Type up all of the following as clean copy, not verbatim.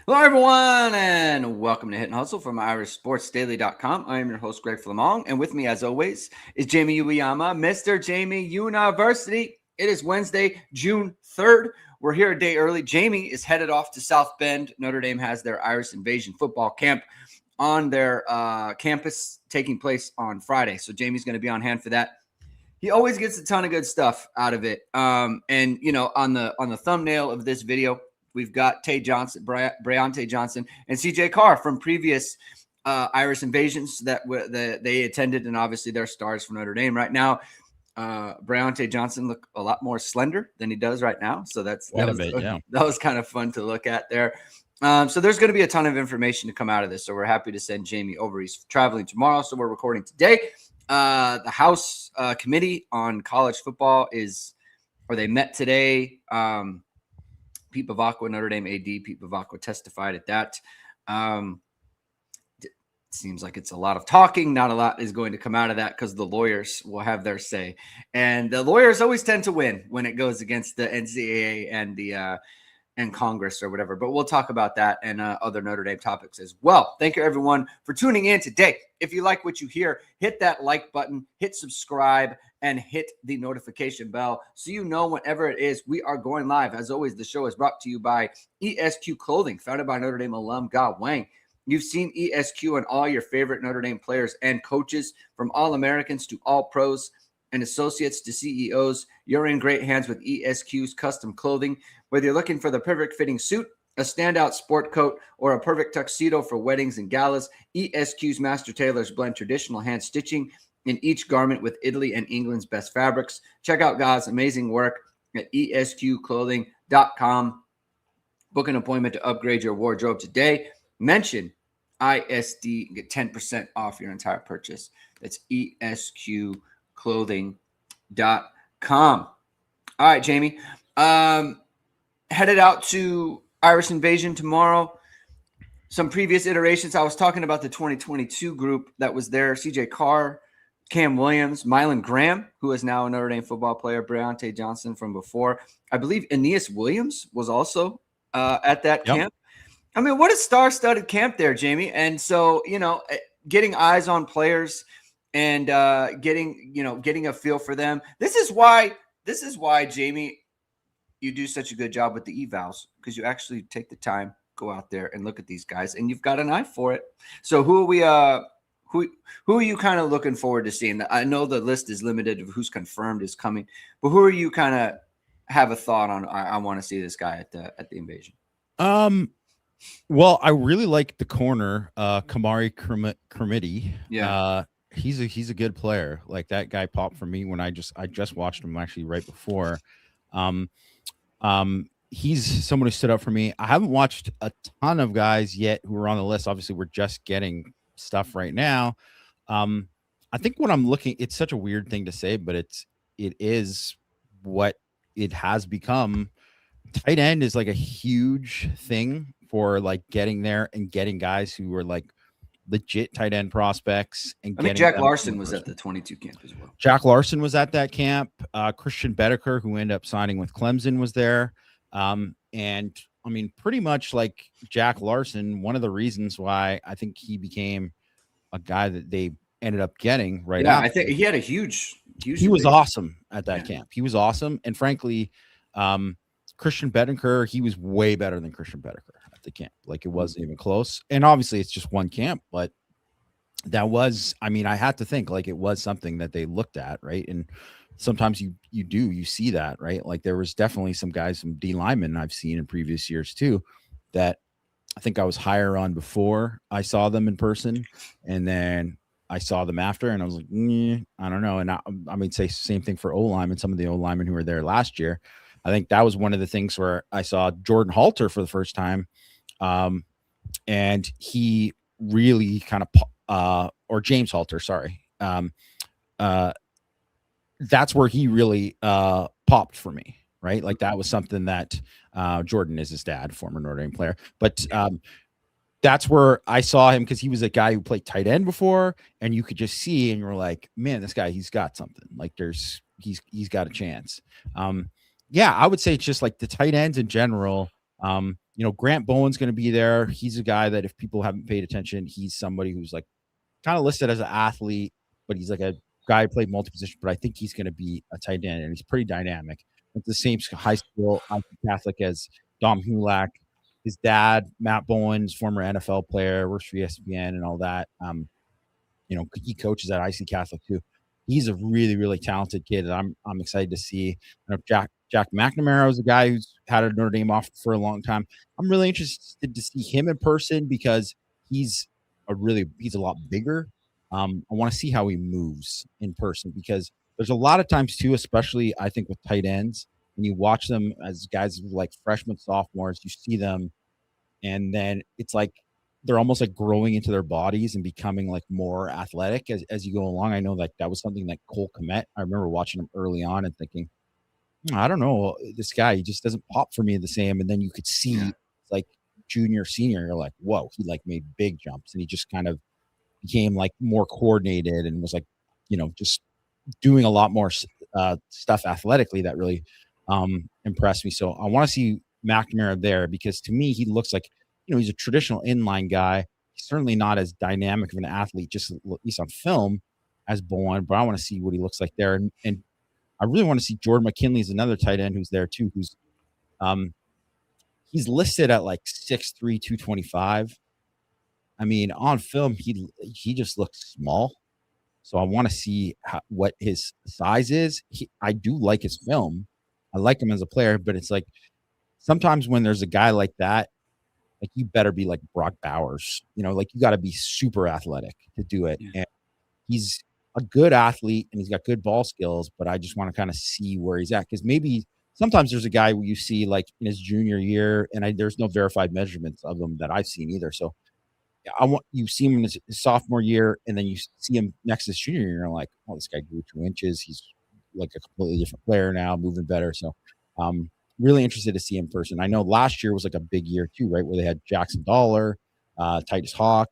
Hello, everyone, and welcome to Hit and Hustle from IrishSportsDaily.com. I am your host, Greg Flammang, and with me, as always, is Jamie Uyeyama, Mr. Jamie University. It is Wednesday, June 3rd. We're here a day early. Jamie is headed off to South Bend. Notre Dame has their Irish Invasion football camp on their campus taking place on Friday, so Jamie's going to be on hand for that. He always gets a ton of good stuff out of it. And you know, on the thumbnail of this video, we've got Tay Johnson, Briante Johnson, and CJ Carr from previous Irish invasions that they attended, and obviously they're stars for Notre Dame right now. Briante Johnson looked a lot more slender than he does right now, so that was kind of fun to look at there. So there's going to be a ton of information to come out of this. So we're happy to send Jamie over. He's traveling tomorrow, so we're recording today. The House Committee on College Football they met today. Pete Bavacqua, Notre Dame AD, Pete Bavacqua testified at that. It seems like it's a lot of talking. Not a lot is going to come out of that because the lawyers will have their say. And the lawyers always tend to win when it goes against the NCAA and Congress or whatever. But we'll talk about that and other Notre Dame topics as well. Thank you, everyone, for tuning in today. If you like what you hear, hit that like button, hit subscribe, and hit the notification bell so you know whenever it is we are going live. As always, the show is brought to you by ESQ Clothing, founded by Notre Dame alum Ge Wang. You've seen ESQ and all your favorite Notre Dame players and coaches, from All-Americans to All-Pros and associates to CEOs. You're in great hands with ESQ's custom clothing. Whether you're looking for the perfect fitting suit, a standout sport coat, or a perfect tuxedo for weddings and galas, ESQ's master tailors blend traditional hand stitching in each garment with Italy and England's best fabrics. Check out God's amazing work at esqclothing.com. Book an appointment to upgrade your wardrobe today. Mention ISD and get 10% off your entire purchase. That's esqclothing.com. All right, Jamie. Headed out to Irish Invasion tomorrow. Some previous iterations. I was talking about the 2022 group that was there. CJ Carr, Cam Williams, Mylan Graham, who is now a Notre Dame football player, Briante Johnson from before. I believe Aeneas Williams was also at that camp. I mean, what a star-studded camp there, Jamie. And so, you know, getting eyes on players and getting a feel for them. This is why, Jamie, you do such a good job with the evals, because you actually take the time, go out there and look at these guys, and you've got an eye for it. So who are we who are you kind of looking forward to seeing? I know the list is limited of who's confirmed is coming, but who are you kind of have a thought on? I want to see this guy at the invasion. Well, I really like the corner, Kamari Kermiti. Yeah. He's a good player. Like, that guy popped for me when I just watched him actually right before. He's someone who stood up for me. I haven't watched a ton of guys yet who are on the list. Obviously, we're just getting stuff right now. I think what I'm looking, it's such a weird thing to say, but it is what it has become. Tight end is like a huge thing for like getting there and getting guys who are like legit tight end prospects. And I mean, Jack Larson was at the 22 camp as well. Jack Larson was at that camp. Christian Bedeker, who ended up signing with Clemson, was there. And I mean, pretty much like Jack Larson, one of the reasons why I think he became a guy that they ended up getting right after. I think he had a huge he was awesome at that camp. He was awesome. And frankly, Christian Bedeker, he was way better than Christian Bedeker at the camp. Like, it wasn't even close. And obviously it's just one camp, but that was, I mean, I had to think like it was something that they looked at, right? And sometimes you see that, right? Like, there was definitely some guys, some D linemen I've seen in previous years too, that I think I was higher on before I saw them in person, and then I saw them after, and I was like, I don't know. And I mean, say same thing for O-linemen, some of the O-linemen who were there last year. I think that was one of the things where I saw Jordan Halter for the first time, and he really kind of or James Halter, sorry. That's where he really popped for me, right? Like, that was something that Jordan is his dad, former Notre Dame player. But that's where I saw him, because he was a guy who played tight end before, and you could just see, and you're like, man, this guy, he's got something. Like, he's got a chance. Yeah, I would say it's just like the tight ends in general. Grant Bowen's going to be there. He's a guy that if people haven't paid attention, he's somebody who's like kind of listed as an athlete, but he's like a guy who played multi-position, but I think he's going to be a tight end, and he's pretty dynamic. Went to the same high school, Catholic, as Dom Hulak. His dad, Matt Bowen's former NFL player, works for ESPN and all that. He coaches at IC Catholic too. He's a really, really talented kid that I'm excited to see. Jack McNamara is a guy who's had a Notre Dame offer for a long time. I'm really interested to see him in person because he's a lot bigger. I want to see how he moves in person because there's a lot of times too, especially I think with tight ends, when you watch them as guys like freshmen, sophomores, you see them, and then it's like they're almost like growing into their bodies and becoming like more athletic as you go along. I know like that was something like Cole Kmet. I remember watching him early on and thinking, I don't know, this guy, he just doesn't pop for me the same. And then you could see like junior, senior, you're like, whoa, he like made big jumps and he just kind of became like more coordinated and was like, just doing a lot more stuff athletically that really impressed me. So I want to see McNamara there because to me, he looks like, he's a traditional inline guy. He's certainly not as dynamic of an athlete, just at least on film, as Bowen, but I want to see what he looks like there. And I really want to see Jordan McKinley is another tight end who's there too, who's he's listed at like 6'3", 225. I mean, on film, he just looks small. So I want to see what his size is. I do like his film. I like him as a player, but it's like sometimes when there's a guy like that, like you better be like Brock Bowers, like you got to be super athletic to do it. Yeah. And he's a good athlete and he's got good ball skills, but I just want to kind of see where he's at. Cause maybe sometimes there's a guy where you see like in his junior year and there's no verified measurements of him that I've seen either. So you see him in his sophomore year and then you see him next to his junior year and you're like, oh, this guy grew 2 inches. He's like a completely different player now, moving better. So, really interested to see him in person. I know last year was like a big year too, right? Where they had Jackson Dollar, Titus Hawk,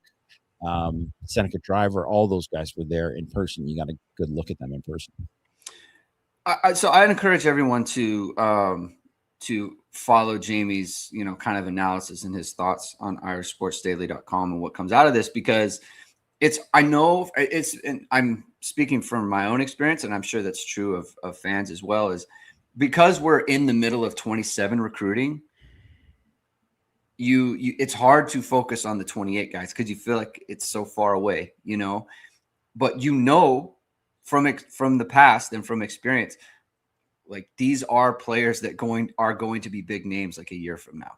Seneca Driver, all those guys were there in person. You got a good look at them in person. So I encourage everyone to follow Jamie's, kind of analysis and his thoughts on irishsportsdaily.com and what comes out of this, because and I'm speaking from my own experience, and I'm sure that's true of fans as well, is because we're in the middle of 27 recruiting, it's hard to focus on the 28 guys because you feel like it's so far away, but from the past and from experience, like these are players that are going to be big names like a year from now.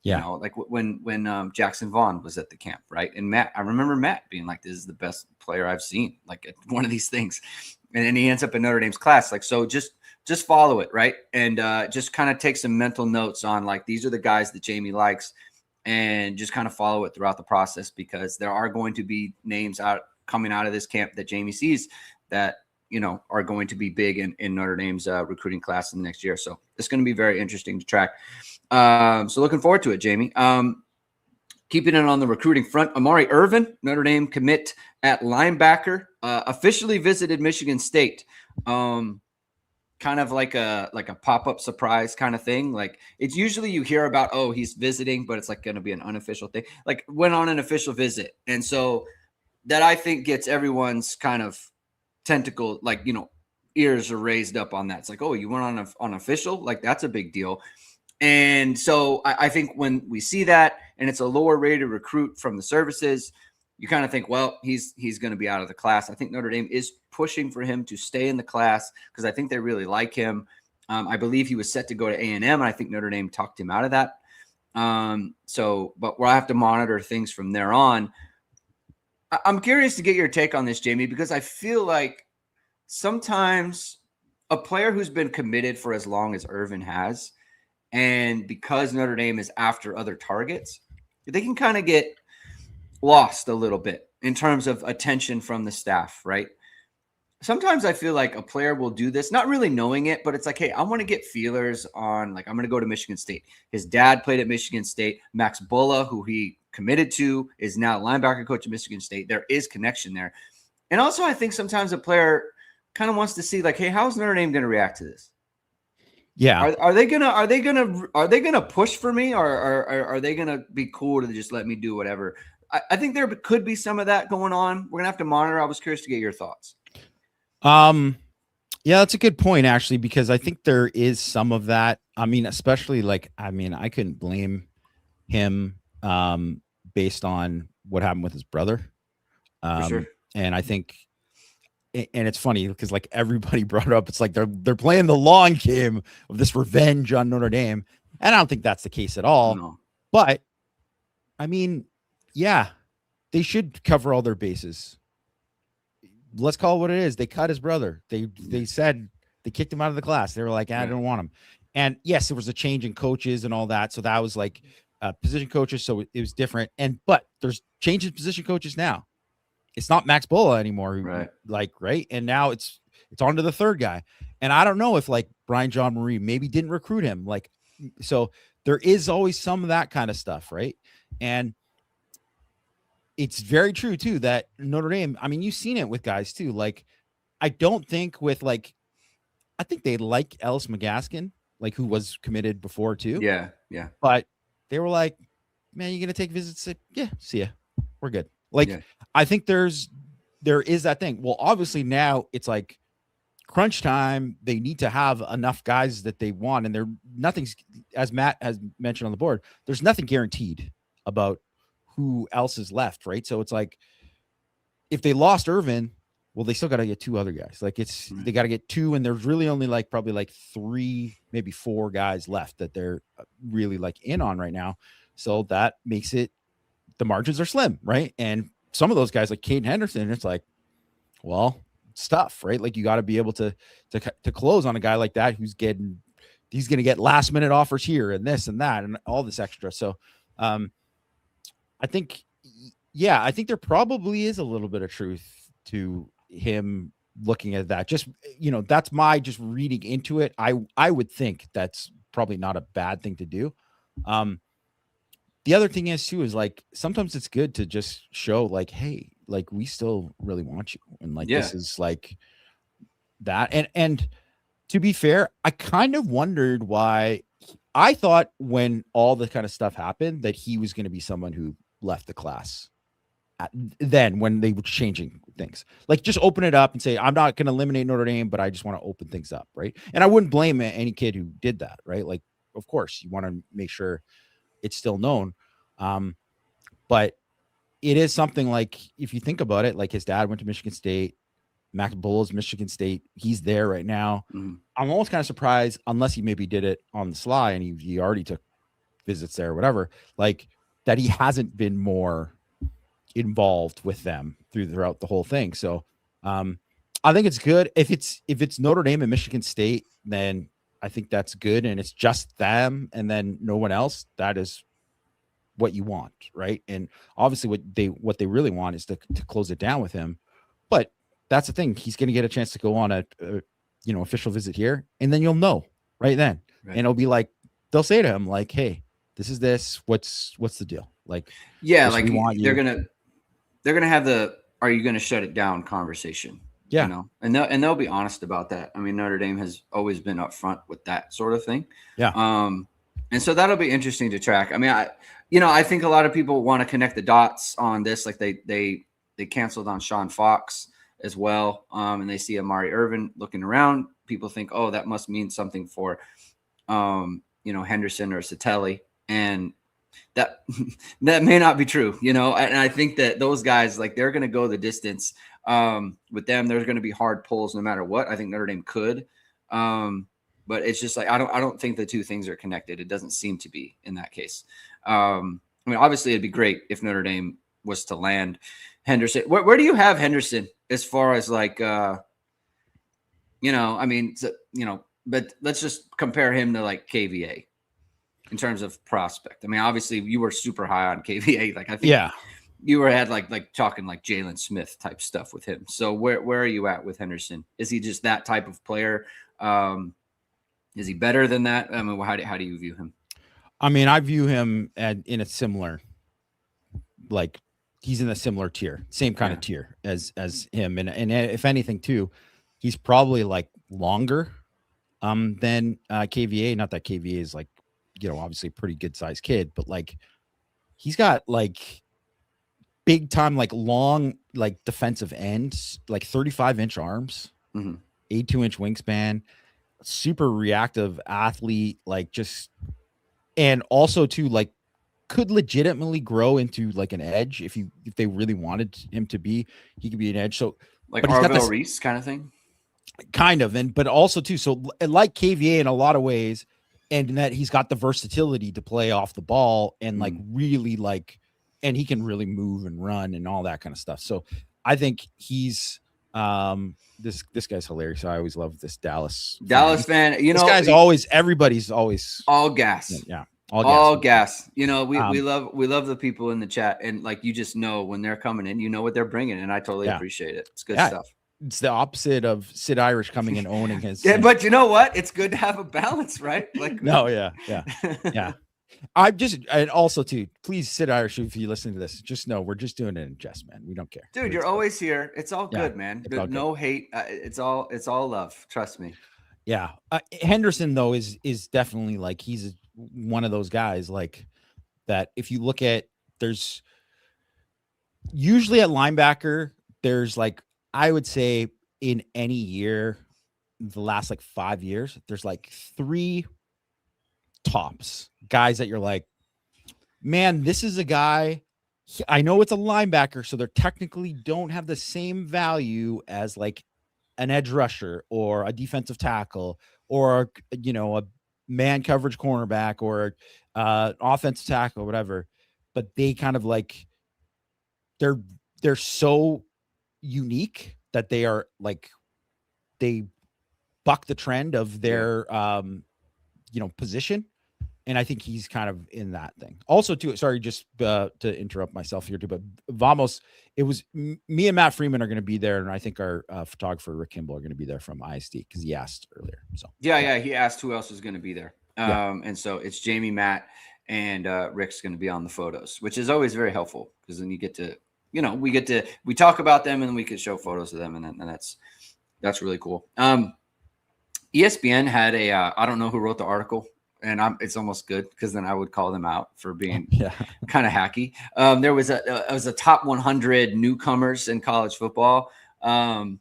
Yeah. Like when Jackson Vaughn was at the camp, right? And I remember Matt being like, this is the best player I've seen, like at one of these things. And then he ends up in Notre Dame's class. Like, so just follow it, right? And just kind of take some mental notes on like, these are the guys that Jamie likes, and just kind of follow it throughout the process, because there are going to be names coming out of this camp that Jamie sees that, are going to be big in Notre Dame's recruiting class in the next year. So it's going to be very interesting to track. So looking forward to it, Jamie. Keeping it on the recruiting front, Amari Irvin, Notre Dame commit at linebacker, officially visited Michigan State. Kind of like a pop-up surprise kind of thing. Like it's usually you hear about, oh, he's visiting, but it's like going to be an unofficial thing. Like went on an official visit. And so that I think gets everyone's kind of tentacle, like, ears are raised up on that. It's like, oh, you went on official, like that's a big deal. And so I think when we see that and it's a lower rated recruit from the services, you kind of think, well, he's going to be out of the class. I think Notre Dame is pushing for him to stay in the class because I think they really like him. I believe he was set to go to A&M, and I think Notre Dame talked him out of that. But we'll have to monitor things from there on. I'm curious to get your take on this, Jamie, because I feel like sometimes a player who's been committed for as long as Irvin has, and because Notre Dame is after other targets, they can kind of get lost a little bit in terms of attention from the staff, right? Sometimes I feel like a player will do this, not really knowing it, but it's like, hey, I want to get feelers on, like, I'm going to go to Michigan State. His dad played at Michigan State. Max Bulla, who he committed to, is now linebacker coach at Michigan State. There is connection there. And also I think sometimes a player kind of wants to see, like, hey, how's Notre Dame going to react to this? Yeah. Are they gonna push for me, or are they gonna be cool to just let me do whatever? I think there could be some of that going on. We're gonna have to monitor. I was curious to get your thoughts. Yeah, that's a good point actually, because I think there is some of that. I mean, especially like, I mean, I couldn't blame him based on what happened with his brother. For sure. And I think, and it's funny because like everybody brought it up. It's like they're playing the long game of this revenge on Notre Dame, and I don't think that's the case at all. No. But I mean, yeah, they should cover all their bases. Let's call it what it is. They cut his brother. They said they kicked him out of the class. They were like, I don't want him. And yes, there was a change in coaches and all that. So that was like position coaches. So it was different. But there's changes position coaches now. It's not Max Bola anymore. Right. And now it's on to the third guy. And I don't know if like Brian John Marie maybe didn't recruit him. Like, so there is always some of that kind of stuff. Right. And it's very true too that Notre Dame, I mean, you've seen it with guys too. Like, I don't think with like, I think they like Ellis McGaskin, like who was committed before too. Yeah. But they were like, man, you gonna take visits? Yeah, see ya. We're good. Like, I think there is that thing. Well, obviously now it's like crunch time. They need to have enough guys that they want, and nothing's, as Matt has mentioned on the board, there's nothing guaranteed about who else is left, right? So it's like if they lost Irvin, well, they still got to get two other guys. Like they got to get two, and there's really only like probably like 3, maybe 4 guys left that they're really like in on right now. So that makes it, the margins are slim, right? And some of those guys like Caden Henderson, it's like, well, it's tough, right? Like you got to be able to close on a guy like that he's going to get last minute offers here and this and that and all this extra. So I think there probably is a little bit of truth to him looking at that. Just, that's my just reading into it. I would think that's probably not a bad thing to do. The other thing is too, is like, sometimes it's good to just show like, hey, like we still really want you. And like, this is like that. And to be fair, I kind of wondered why. I thought when all the kind of stuff happened that he was going to be someone who left the class then when they were changing things, like just open it up and say, I'm not going to eliminate Notre Dame, but I just want to open things up. Right. And I wouldn't blame any kid who did that. Right. Like, of course you want to make sure it's still known. But it is something like, if you think about it, like his dad went to Michigan State, Max Bull's Michigan State. He's there right now. I'm almost kind of surprised, unless he maybe did it on the sly and he already took visits there or whatever, like that he hasn't been more involved with them throughout the whole thing. So I think it's good. If it's Notre Dame and Michigan State, then I think that's good. And it's just them and then no one else. That is what you want, right? And obviously what they really want is to close it down with him. But that's the thing. He's going to get a chance to go on a official visit here, and then you'll know right then. Right. And it'll be like, they'll say to him like, hey, this is this, what's the deal? Like, like they're going to have the, are you going to shut it down conversation? Yeah. And they'll be honest about that. I mean, Notre Dame has always been upfront with that sort of thing. Yeah. And so that'll be interesting to track. I mean, I think a lot of people want to connect the dots on this. Like they canceled on Sean Fox as well. And they see Amari Irvin looking around. People think, oh, that must mean something for, Henderson or Satelli. And that may not be true, and I think that those guys, like, they're going to go the distance with them. There's going to be hard pulls no matter what. I think Notre Dame could. But it's just like, I don't think the two things are connected. It doesn't seem to be in that case. I mean, obviously it'd be great if Notre Dame was to land Henderson. Where do you have Henderson as far as like, but let's just compare him to like KVA in terms of prospect. I mean, obviously you were super high on KVA. Like, I think you had like talking like Jalen Smith type stuff with him. So where are you at with Henderson? Is he just that type of player? Is he better than that? I mean, how do you view him? I mean, I view him in a similar, like, he's in a similar tier, same kind of tier as him. And if anything too, he's probably like longer. than KVA. Not that KVA is like, obviously a pretty good sized kid, but like he's got like big time, like long, like defensive ends, like 35-inch arms, 82-inch wingspan, super reactive athlete, like just, and also too, like could legitimately grow into like an edge if they really wanted him to be. He could be an edge. So like but he's got Arvell this Reese kind of thing. Kind of, but also too, so like KVA in a lot of ways, and in that he's got the versatility to play off the ball and like really like, and he can really move and run and all that kind of stuff. So I think he's this guy's hilarious. I always love this Dallas fan. This guy's always, everybody's always all gas. Yeah. All gas. We love the people in the chat, and like, you just know when they're coming in, what they're bringing, and I totally appreciate it. It's good stuff. It's the opposite of Sid Irish coming and owning his. Yeah, but you know what? It's good to have a balance, right? Like, no, yeah. And also too, please, Sid Irish, if you listen to this, just know we're just doing it in jest, man. We don't care, dude. You're always here. It's all good, man. No hate. It's all love. Trust me. Yeah, Henderson though is definitely like, he's one of those guys like that. If you look at, there's usually at linebacker, there's like, I would say in any year, the last like 5 years, there's like 3 tops guys that you're like, man, this is a guy. I know it's a linebacker, so they technically don't have the same value as like an edge rusher or a defensive tackle or, a man coverage cornerback or offensive tackle or whatever. But they kind of like, they're so unique that they are like, they buck the trend of their position, and I think he's kind of in that thing also too. Sorry, just to interrupt myself here too, but Vamos, it was me and Matt Freeman are going to be there, and I think our photographer Rick Kimball are going to be there from ISD because he asked earlier. So yeah, he asked who else was going to be there, and so it's Jamie, Matt, and Rick's going to be on the photos, which is always very helpful because then you get to we talk about them and then we could show photos of them, and that's really cool. ESPN had a I don't know who wrote the article, and it's almost good because then I would call them out for being kind of hacky. There was a top 100 newcomers in college football. I'll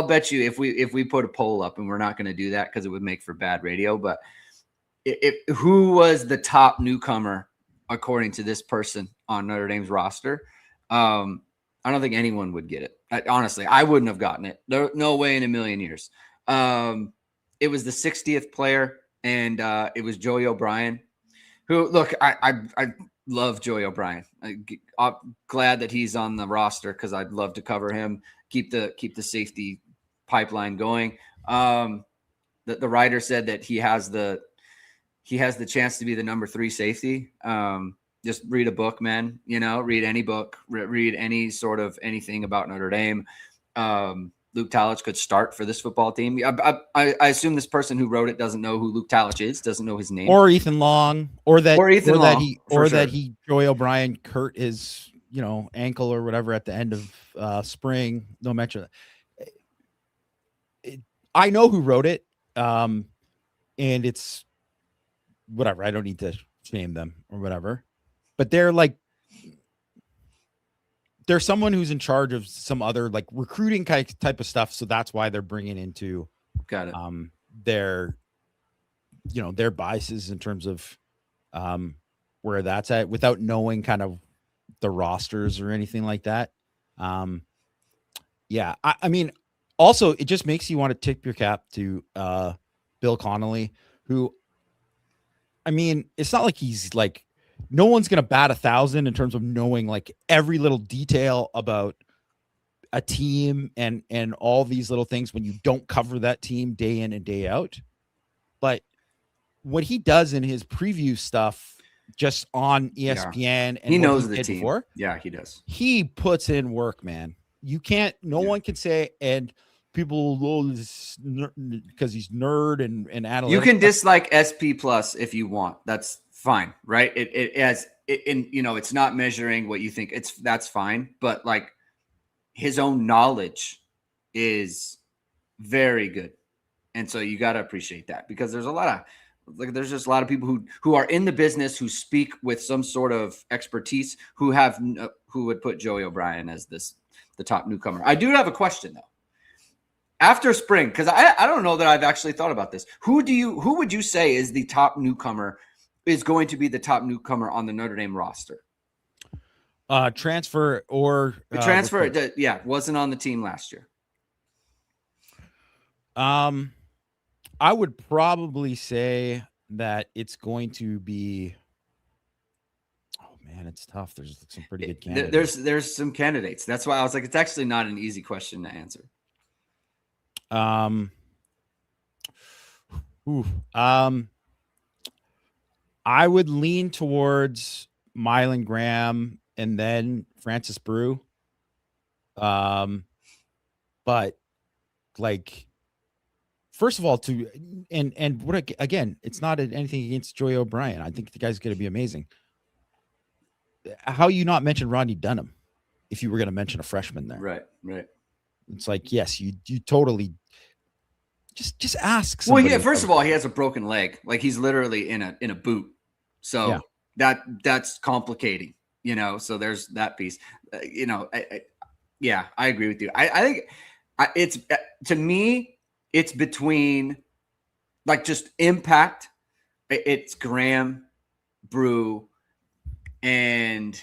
bet you if we put a poll up, and we're not going to do that because it would make for bad radio, but who was the top newcomer according to this person on Notre Dame's roster, I don't think anyone would get it. Honestly, I wouldn't have gotten it. No way in a million years. It was the 60th player, and it was Joey O'Brien, who, look, I love Joey O'Brien. I'm glad that he's on the roster because I'd love to cover him, keep the safety pipeline going. The writer said that he has the chance to be the number 3 safety. Just read a book, man. Read any book, read any sort of anything about Notre Dame. Luke Talich could start for this football team. I assume this person who wrote it doesn't know who Luke Talich is, doesn't know his name, or Ethan Long, Joey O'Brien hurt his ankle or whatever at the end of spring. No mention. I know who wrote it, and it's whatever. I don't need to name them or whatever, but they're like, there's someone who's in charge of some other like recruiting type of stuff. So that's why they're bringing into their biases in terms of where that's at without knowing kind of the rosters or anything like that. I mean, also it just makes you want to tip your cap to Bill Connolly, who, I mean, it's not like he's like, no one's going to bat 1,000 in terms of knowing like every little detail about a team and all these little things when you don't cover that team day in and day out. But what he does in his preview stuff just on ESPN, and he knows the team. Before, he does. He puts in work, man. You can't, one can say, and people will, because he's nerd and analytics. You can dislike SP plus if you want. That's fine, right? It's not measuring what you think. That's fine. But like, his own knowledge is very good. And so you got to appreciate that, because there's just a lot of people who are in the business, who speak with some sort of expertise, who would put Joey O'Brien as the top newcomer. I do have a question though. After spring, because I don't know that I've actually thought about this. Who would you say is the top newcomer, is going to be the top newcomer on the Notre Dame roster? Transfer or wasn't on the team last year. I would probably say that it's going to be. Oh man, it's tough. There's some pretty good candidates. There's some candidates. That's why I was like, it's actually not an easy question to answer. I would lean towards Mylan Graham and then Francis Brew. But like, first of all, again, it's not anything against Joey O'Brien. I think the guy's going to be amazing. How you not mention Rodney Dunham if you were going to mention a freshman there? Right. It's like, yes, you totally just ask. Well, yeah. First of all, he has a broken leg. Like, he's literally in a boot. So that's complicating, so there's that piece, I agree with you. I think it's, to me, it's between like just impact. It's Graham, Brew, and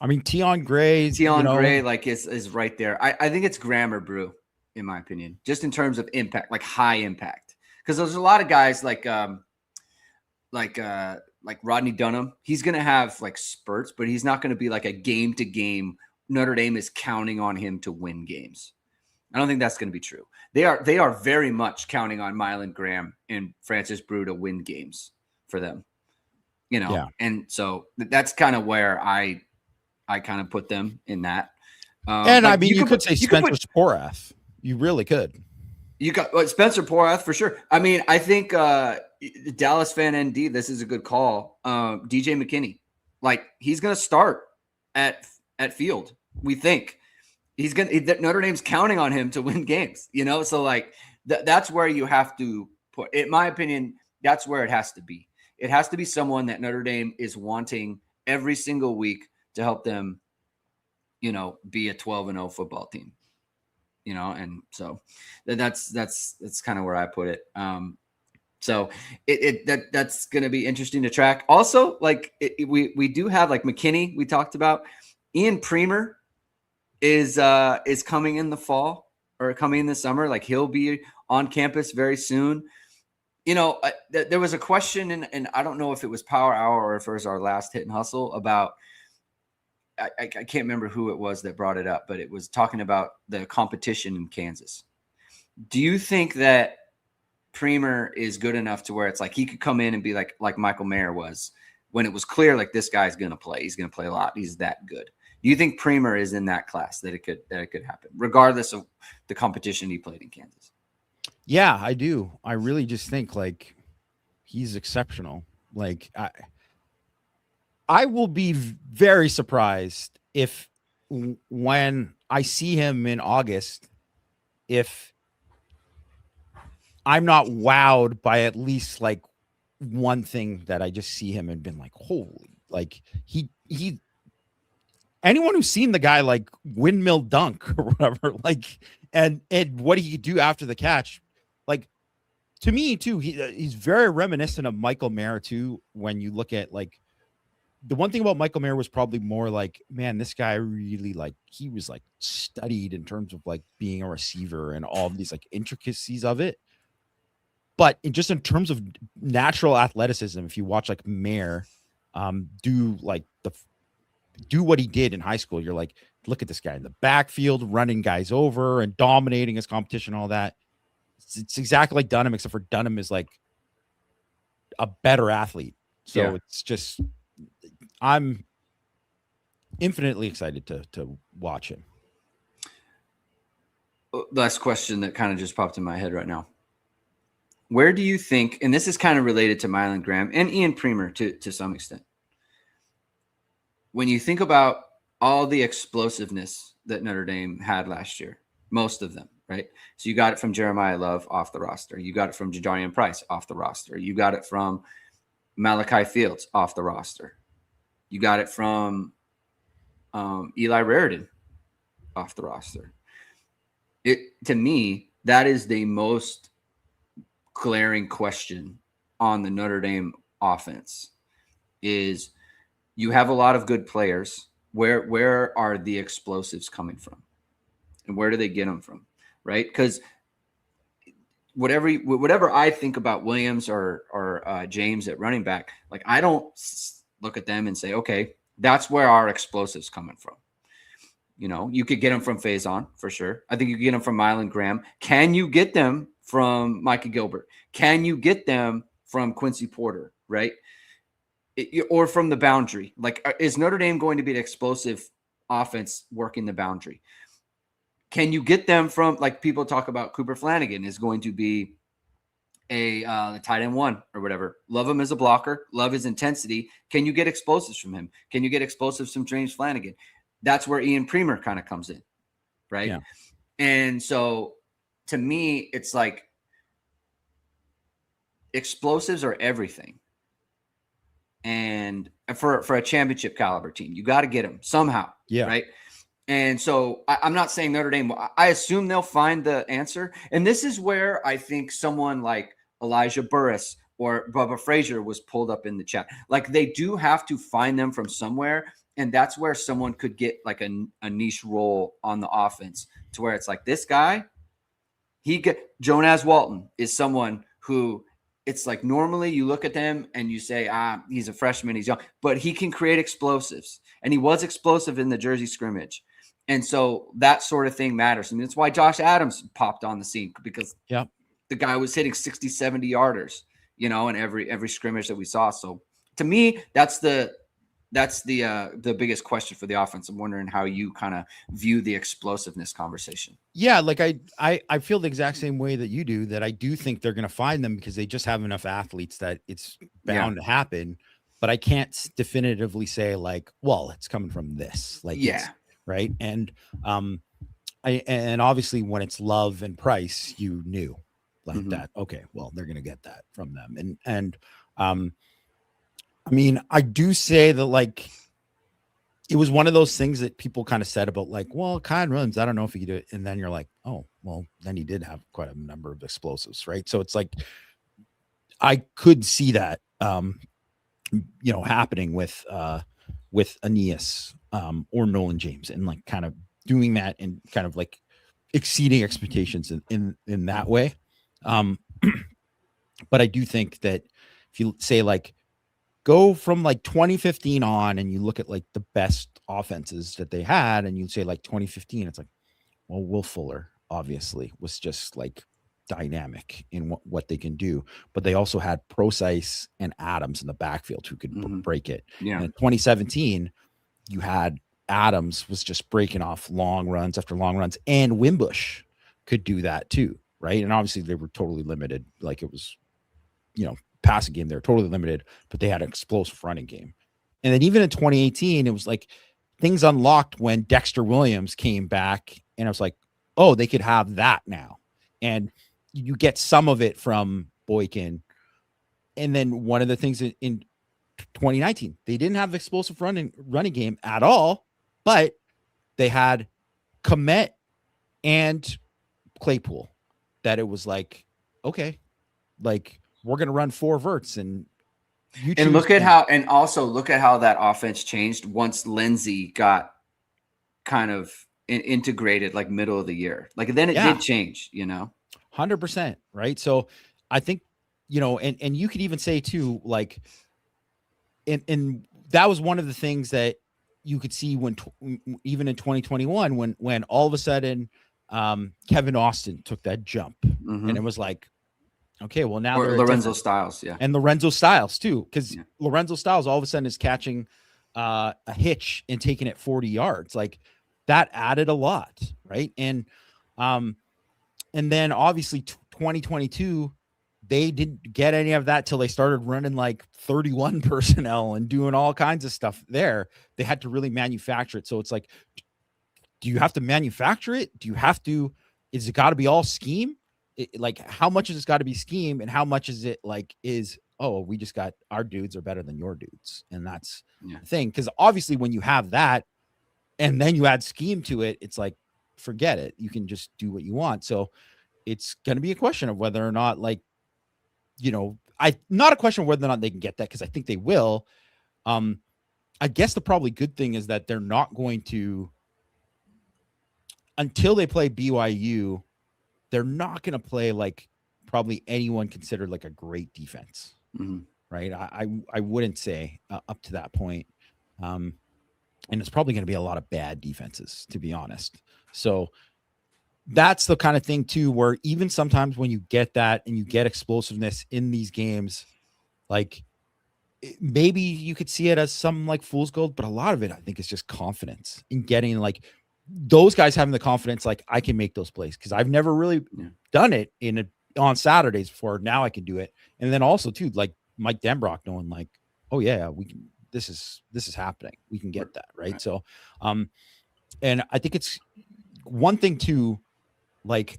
I mean, Tion Gray, like is right there. I think it's Graham or Brew, in my opinion, just in terms of impact, like high impact. Because there's a lot of guys like Rodney Dunham. He's going to have like spurts, but he's not going to be like a game to game. Notre Dame is counting on him to win games. I don't think that's going to be true. They are very much counting on Mylan Graham and Francis Brew to win games for them, And so that's kind of where I kind of put them in that. And I mean, you could say Spencer Sporath. You really could. You got Spencer Porath for sure. I mean, I think Dallas fan ND, this is a good call. DJ McKinney, like, he's going to start at field. We think Notre Dame's counting on him to win games, So like that's where you have to put, in my opinion, that's where it has to be. It has to be someone that Notre Dame is wanting every single week to help them, be a 12-0 football team. And so that's kind of where I put it. So that's going to be interesting to track. Also, like, we do have like McKinney, we talked about. Ian Premer is coming in the fall, or coming in the summer. Like, he'll be on campus very soon. There was a question, and I don't know if it was Power Hour or if it was our last Hit and Hustle, about, I can't remember who it was that brought it up, but it was talking about the competition in Kansas. Do you think that Premer is good enough to where it's like he could come in and be like Michael Mayer was, when it was clear like this guy's going to play, he's going to play a lot, he's that good? Do you think Premer is in that class that it could happen, regardless of the competition he played in Kansas? Yeah, I do. I really just think like he's exceptional. Like, I will be very surprised if, when I see him in August, if I'm not wowed by at least like one thing that I just see him and been like, holy, like he anyone who's seen the guy like windmill dunk or whatever, like, and what he could do after the catch, like, to me too, he's very reminiscent of Michael Mayer too. When you look at like, the one thing about Michael Mayer was probably more like, man, this guy really, like, he was like studied in terms of like being a receiver and all of these like intricacies of it. But just in terms of natural athleticism, if you watch like Mayer do what he did in high school, you're like, look at this guy in the backfield, running guys over and dominating his competition, all that. It's exactly like Dunham, except for Dunham is like a better athlete. So It's just, I'm infinitely excited to watch him. Last question that kind of just popped in my head right now. Where do you think, and this is kind of related to Mylan Graham and Ian Premer to some extent, when you think about all the explosiveness that Notre Dame had last year, most of them, right? So you got it from Jeremiah Love off the roster. You got it from Jadarian Price off the roster. You got it from Malachi Fields off the roster. You got it from Eli Raritan off the roster. To me, that is the most glaring question on the Notre Dame offense. Is you have a lot of good players. Where are the explosives coming from, and where do they get them from? Right? Because whatever I think about Williams or James at running back, like I don't look at them and say, okay, that's where our explosives coming from. You know, you could get them from Faison for sure. I think you get them from Mylan Graham. Can you get them from Micah Gilbert? Can you get them from Quincy Porter? Right? Or from the boundary? Like, is Notre Dame going to be an explosive offense working the boundary? Can you get them from, like, people talk about Cooper Flanagan is going to be a tight end one or whatever. Love him as a blocker. Love his intensity. Can you get explosives from him? Can you get explosives from James Flanagan? That's where Ian Premer kind of comes in, right? Yeah. And so to me, it's like explosives are everything. And for a championship caliber team, you got to get them somehow, right? And so I'm not saying Notre Dame, I assume they'll find the answer. And this is where I think someone like Elijah Burris or Bubba Frazier was pulled up in the chat. Like, they do have to find them from somewhere. And that's where someone could get like a niche role on the offense, to where it's like, this guy, Jonas Walton is someone who, it's like, normally you look at them and you say, he's a freshman, he's young, but he can create explosives. And he was explosive in the Jersey scrimmage. And so that sort of thing matters. I mean, that's why Josh Adams popped on the scene, because the guy was hitting 60, 70 yarders, you know, in every scrimmage that we saw. So to me, that's the biggest question for the offense. I'm wondering how you kind of view the explosiveness conversation. Yeah, like I feel the exact same way that you do, that I do think they're going to find them because they just have enough athletes that it's bound to happen. But I can't definitively say like, well, it's coming from this. Like, right. And and obviously when it's Love and Price, you knew like that. Okay, well, they're going to get that from them. And I mean, I do say that, like, it was one of those things that people kind of said about, like, well, Kyle Williams, I don't know if he could do it. And then you're like, oh, well, then he did have quite a number of explosives, right? So it's like, I could see that, you know, happening with Aeneas or Nolan James, and like kind of doing that and kind of like exceeding expectations in that way. But I do think that if you say like, go from like 2015 on and you look at like the best offenses that they had, and you'd say like 2015, it's like, well, Will Fuller obviously was just like dynamic in what they can do, but they also had Procise and Adams in the backfield who could break it. And in 2017, you had Adams was just breaking off long runs after long runs, and Wimbush could do that too, right? And obviously they were totally limited. Like, it was, you know, passing game, they're totally limited, but they had an explosive running game. And then even in 2018, it was like things unlocked when Dexter Williams came back, and I was like, oh, they could have that now. And you get some of it from Boykin. And then one of the things in 2019, they didn't have explosive running game at all, but they had Komet and Claypool, that it was like, okay, like, we're going to run 4 verts, and look at how that offense changed once Lindsey got kind of integrated, like middle of the year. Like, then it did change, you know, 100%. Right. So I think, you know, and you could even say too, like, and that was one of the things that you could see when even in 2021, when all of a sudden Kevin Austin took that jump, and it was like, okay, well, now Lorenzo Styles, and Lorenzo Styles too, because Lorenzo Styles all of a sudden is catching a hitch and taking it 40 yards. Like, that added a lot, right? And then obviously 2022, they didn't get any of that till they started running like 31 personnel and doing all kinds of stuff there. They had to really manufacture it. So it's like, do you have to manufacture it? Do you have to Is it got to be all scheme? Like, how much has it got to be scheme, and how much is it like we just got our dudes are better than your dudes, and that's the thing. Because obviously, when you have that, and then you add scheme to it, it's like, forget it. You can just do what you want. So it's going to be a question of whether or not, like, not a question of whether or not they can get that, because I think they will. I guess the probably good thing is that they're not going to, until they play BYU, they're not going to play like probably anyone considered like a great defense, right? I wouldn't say up to that point. And it's probably going to be a lot of bad defenses, to be honest. So that's the kind of thing too, where even sometimes when you get that and you get explosiveness in these games, like maybe you could see it as some like fool's gold, but a lot of it, I think, is just confidence in getting like those guys having the confidence, like, I can make those plays, because I've never really done it on Saturdays before. Now I can do it. And then also too, like Mike Denbrock knowing like, oh yeah, we can, this is happening. We can get that. Right. So, and I think it's one thing too, like,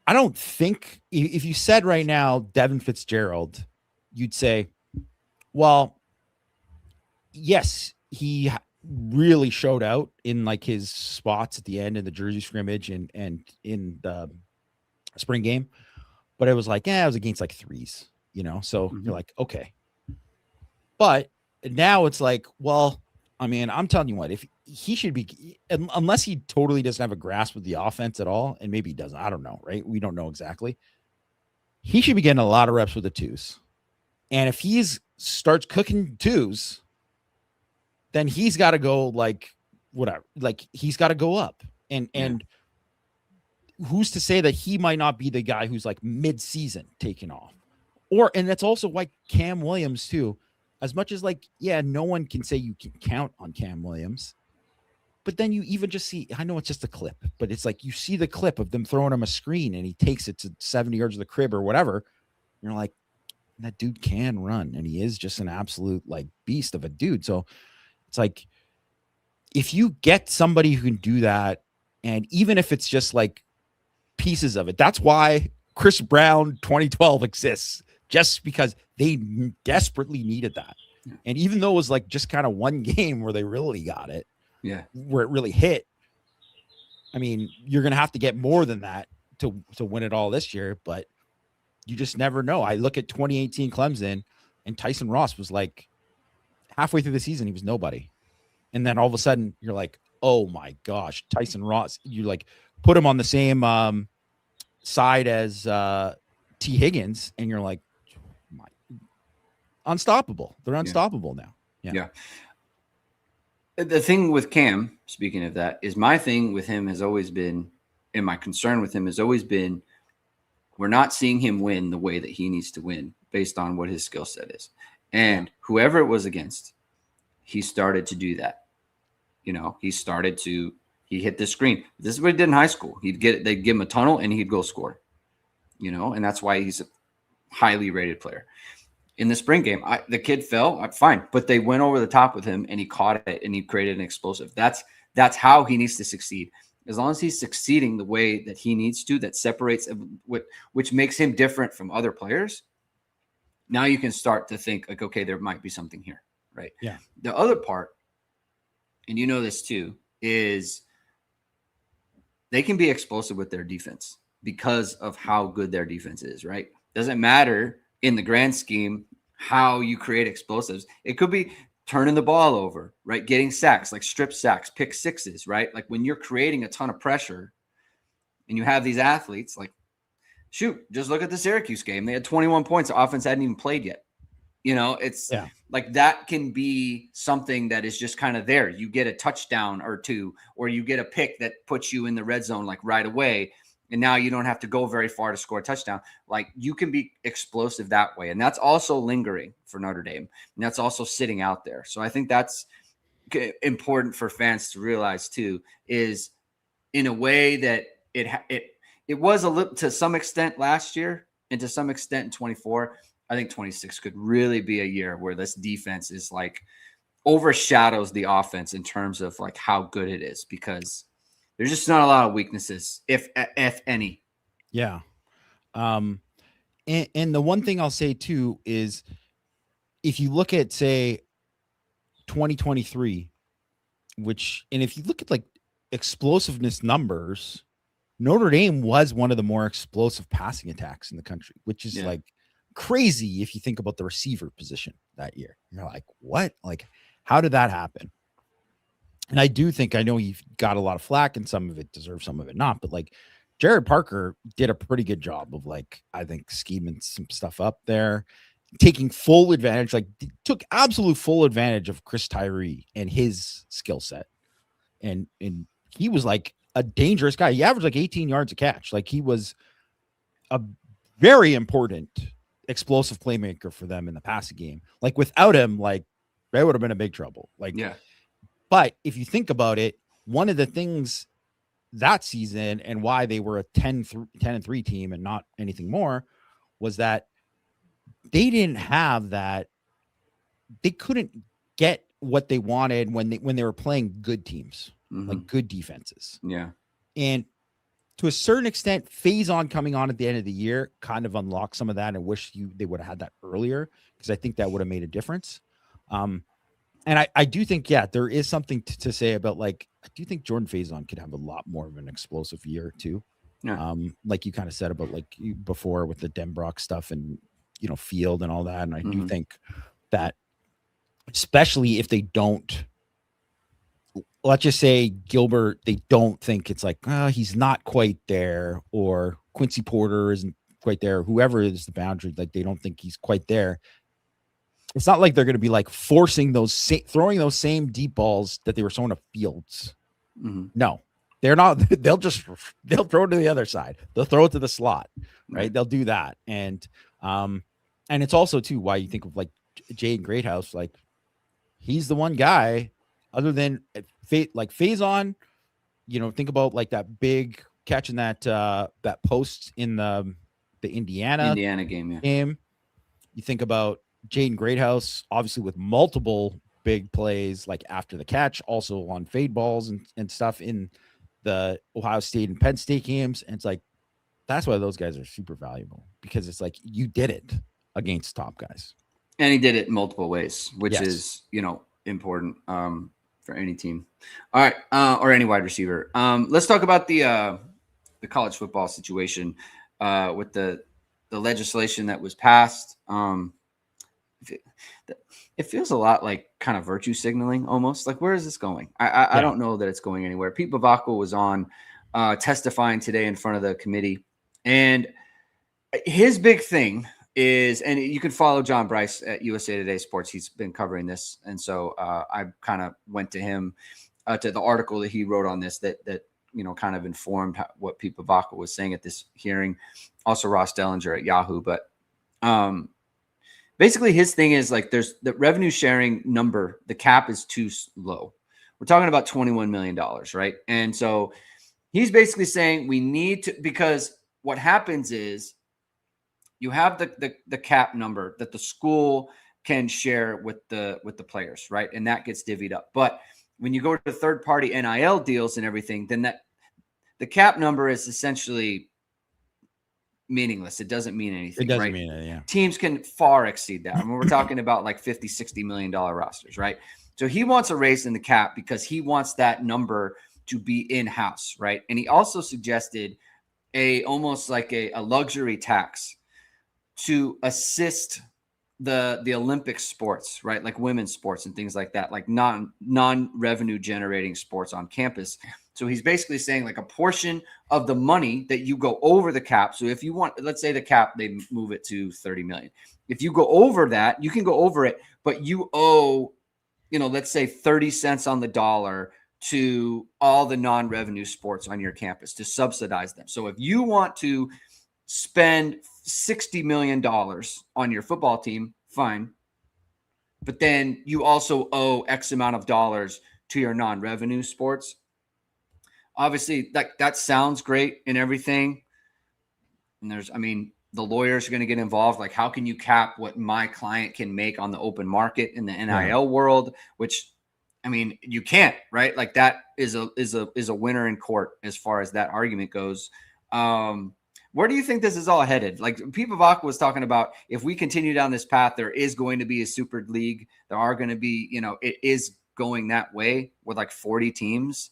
I don't think if you said right now, Devin Fitzgerald, you'd say, well, yes, he really showed out in like his spots at the end in the Jersey scrimmage and in the spring game, but it was like, it was against like threes, so you're like, okay. But now it's like, well, I mean, I'm telling you what, if he should be, unless he totally doesn't have a grasp of the offense at all, and maybe he doesn't, I don't know, right? We don't know exactly. He should be getting a lot of reps with the twos. And if starts cooking twos, then he's got to go like whatever, like he's got to go up. And who's to say that he might not be the guy who's like mid-season taking off? And that's also why Cam Williams too, as much as like, no one can say you can count on Cam Williams, but then you even just see, I know it's just a clip, but it's like you see the clip of them throwing him a screen and he takes it to 70 yards of the crib or whatever. You're like, that dude can run, and he is just an absolute like beast of a dude. So it's like, if you get somebody who can do that, and even if it's just like pieces of it, that's why Chris Brown 2012 exists, just because they desperately needed that. And even though it was like just kind of one game where they really got it, where it really hit, I mean, you're going to have to get more than that to win it all this year, but you just never know. I look at 2018 Clemson, and Tyson Ross was like halfway through the season, he was nobody. And then all of a sudden you're like, oh my gosh, Tyson Ross, you like put him on the same side as T Higgins, and you're like, unstoppable. They're unstoppable now. Yeah. The thing with Cam, speaking of that, is my thing with him has always been, and my concern with him has always been, we're not seeing him win the way that he needs to win based on what his skill set is. And whoever it was against, he started to do that. He hit the screen. This is what he did in high school. They'd give him a tunnel and he'd go score, and that's why he's a highly rated player. In the spring game, the kid fell, fine, but they went over the top with him and he caught it and he created an explosive. That's how he needs to succeed. As long as he's succeeding the way that he needs to, that separates, which makes him different from other players. Now you can start to think like, okay, there might be something here, right? Yeah. The other part, and you know this too, is they can be explosive with their defense because of how good their defense is, right? Doesn't matter in the grand scheme how you create explosives. It could be turning the ball over, right? Getting sacks, like strip sacks, pick sixes, right? Like when you're creating a ton of pressure and you have these athletes, like, shoot, just look at the Syracuse game. They had 21 points. The offense hadn't even played yet. It's like that can be something that is just kind of there. You get a touchdown or two, or you get a pick that puts you in the red zone like right away. And now you don't have to go very far to score a touchdown. Like you can be explosive that way. And that's also lingering for Notre Dame. And that's also sitting out there. So I think that's important for fans to realize too, is in a way that it was a little to some extent last year and to some extent in 24. I think 26 could really be a year where this defense is like overshadows the offense in terms of like how good it is, because There's just not a lot of weaknesses, if any. Yeah. And the one thing I'll say too is if you look at, say, 2023, and if you look at like explosiveness numbers, Notre Dame was one of the more explosive passing attacks in the country, which is like crazy if you think about the receiver position that year. You're like, what? Like, how did that happen? And I do think, I know you've got a lot of flack and some of it deserves, some of it not, but like Jared Parker did a pretty good job of, like, I think scheming some stuff up there, taking full advantage, like took absolute full advantage of Chris Tyree and his skill set. And he was like a dangerous guy. He averaged like 18 yards a catch. Like, he was a very important explosive playmaker for them in the passing game. Like, without him, like, they would have been in big trouble. Like, yeah. But if you think about it, one of the things that season and why they were a 10-3 team and not anything more was that they didn't have that. They couldn't get what they wanted when they were playing good teams, like good defenses. Yeah. And to a certain extent, Faison coming on at the end of the year kind of unlocked some of that. And wish they would have had that earlier, because I think that would have made a difference. And I do think, there is something to say about, like, I do think Jordan Faison could have a lot more of an explosive year too. Yeah. Like you kind of said about, like, before with the Denbrock stuff and, Field and all that. And I do think that, especially if they don't, let's just say Gilbert, they don't think it's like, he's not quite there, or Quincy Porter isn't quite there, whoever is the boundary, like, they don't think he's quite there. It's not like they're going to be like forcing throwing those same deep balls that they were throwing to Fields. No, they're not. They'll throw it to the other side. They'll throw it to the slot, right? They'll do that. And it's also too why you think of like Jaden Greathouse, like, he's the one guy other than like Faison, think about like that big catch in that post in the Indiana game. You think about Jaden Greathouse, obviously with multiple big plays, like after the catch, also on fade balls and stuff in the Ohio State and Penn State games. And it's like, that's why those guys are super valuable, because it's like, you did it against top guys. And he did it in multiple ways, which is, important for any team. All right. Or any wide receiver. Let's talk about the college football situation with the legislation that was passed. It feels a lot like kind of virtue signaling almost. Like, where is this going? I don't know that it's going anywhere. Pete Bavacqua was on testifying today in front of the committee. And his big thing is, and you can follow John Bryce at USA Today Sports. He's been covering this. And so I kind of went to him, to the article that he wrote on this that kind of informed what Pete Bavacqua was saying at this hearing. Also Ross Dellinger at Yahoo. But basically his thing is like, there's the revenue sharing number, the cap is too low. We're talking about $21 million, right? And so he's basically saying we need to, because what happens is you have the cap number that the school can share with the players, right? And that gets divvied up. But when you go to third party NIL deals and everything, then the cap number is essentially meaningless. It doesn't mean anything. It doesn't right? mean anything. Yeah. Teams can far exceed that. I mean, we're talking about like $50-60 million rosters, right? So he wants a raise in the cap because he wants that number to be in-house, right? And he also suggested almost like a luxury tax to assist the Olympic sports, right? Like women's sports and things like that, like non-revenue generating sports on campus. So he's basically saying like a portion of the money that you go over the cap. So if you want, let's say the cap, they move it to 30 million. If you go over that, you can go over it, but you owe, let's say 30 cents on the dollar to all the non-revenue sports on your campus to subsidize them. So if you want to spend $60 million on your football team, fine. But then you also owe X amount of dollars to your non-revenue sports. Obviously, that sounds great and everything. And the lawyers are going to get involved. Like, how can you cap what my client can make on the open market in the NIL world? Which, I mean, you can't, right? Like that is a winner in court as far as that argument goes. Where do you think this is all headed? Like Pete Vavak was talking about, if we continue down this path, there is going to be a super league. There are going to be, it is going that way with like 40 teams.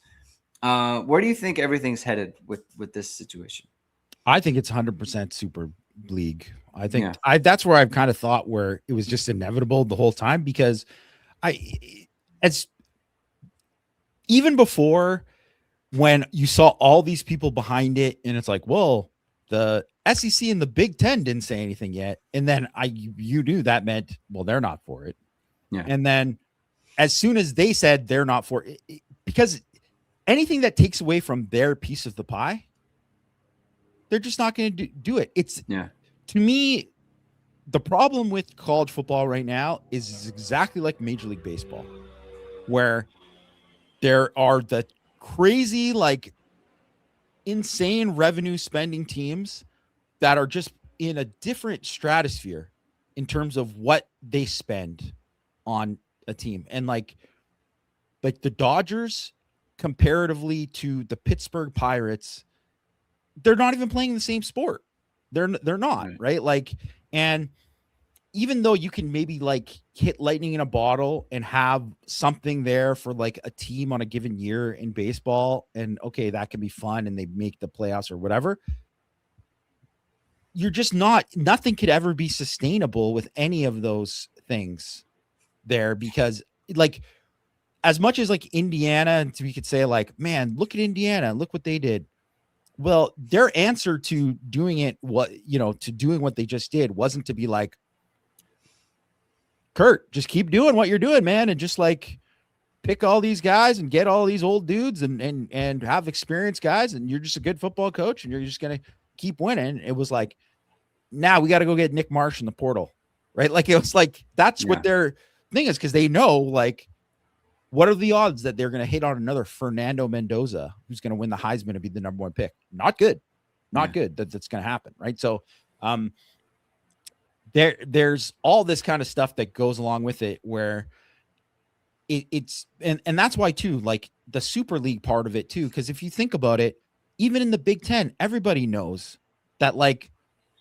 Where do you think everything's headed with this situation? I think it's 100% super league. I think that's where I've kind of thought where it was just inevitable the whole time, because it's even before, when you saw all these people behind it and it's like, well, the SEC and the Big Ten didn't say anything yet. And then you knew that meant, well, they're not for it. Yeah. And then as soon as they said they're not for it, because anything that takes away from their piece of the pie, they're just not going to do it. It's to me, the problem with college football right now is exactly like Major League Baseball, where there are the crazy, like insane revenue spending teams that are just in a different stratosphere in terms of what they spend on a team. And like the Dodgers comparatively to the Pittsburgh Pirates, they're not even playing the same sport. They're not, right? Like, and even though you can maybe like hit lightning in a bottle and have something there for like a team on a given year in baseball, and okay, that can be fun and they make the playoffs or whatever, you're just nothing could ever be sustainable with any of those things there, because like, as much as like Indiana, and we could say like, man, look at Indiana, look what they did. Well, their answer to doing it, to doing what they just did wasn't to be like, Kurt, just keep doing what you're doing, man. And just like pick all these guys and get all these old dudes and have experienced guys. And you're just a good football coach and you're just going to keep winning. It was like, now we got to go get Nick Marsh in the portal, right? Like, it was like, that's what their thing is. Cause they know, like, what are the odds that they're going to hit on another Fernando Mendoza, who's going to win the Heisman and be the number one pick? Not good. Not good. That's going to happen. Right. So, there's all this kind of stuff that goes along with it, where it's that's why too, like the Super League part of it too. Cause if you think about it, even in the Big Ten, everybody knows that like